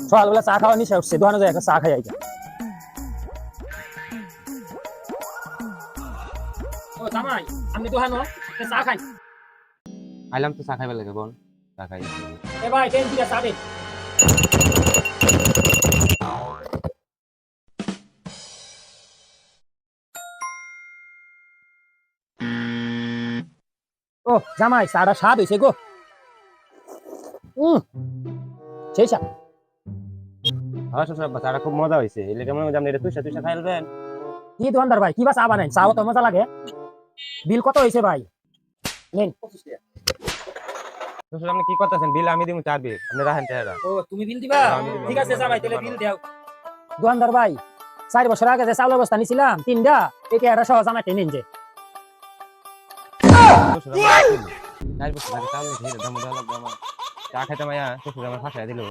সকালবেলা চা খাওয়া নিশা উঠছে, দোকানে যায় চা খাই আইকা। ও জামাই, আপনি দোকানো চা খাই। আইলাম তো চা খাইবার লাগে বোন, চা খাই। এ ভাই টেন দিকে চা দে। ও জামাই, চাটা স্বাদ হয়েছে গো। সেই চা। হ্যাঁ শ্বশুর আব্বা, চাটা খুব মজা হয়েছে। এলে কেমন আপনি এটা তুইসা তুইসা খাইলবেন। কি দোকানদার ভাই, কি বা চা বানাই, চাও তো মজা লাগে। বিল কত হয়েছে ভাই? নেন। শ্বশুর আপনি কি করতেছেন? বিল আমি দিমু, 4 বিল আপনি রাখেন টাকা। ও তুমি বিল দিবা? আমি দিব। ঠিক আছে জামাই, তাহলে বিল দাও। দোকানদার ভাই, 4 বছর আগে যে চাউলের বস্তা নিছিলাম 3টা, এই টাকাটা সহ জামাই টেনে নিন যে। শ্বশুর আমার 4 বছর আগে চাউল নিয়ে দাম দেওয়া লাগবে আমার। চা খাইতে মাইয়া শ্বশুর আমার ফাঁসাই দিল।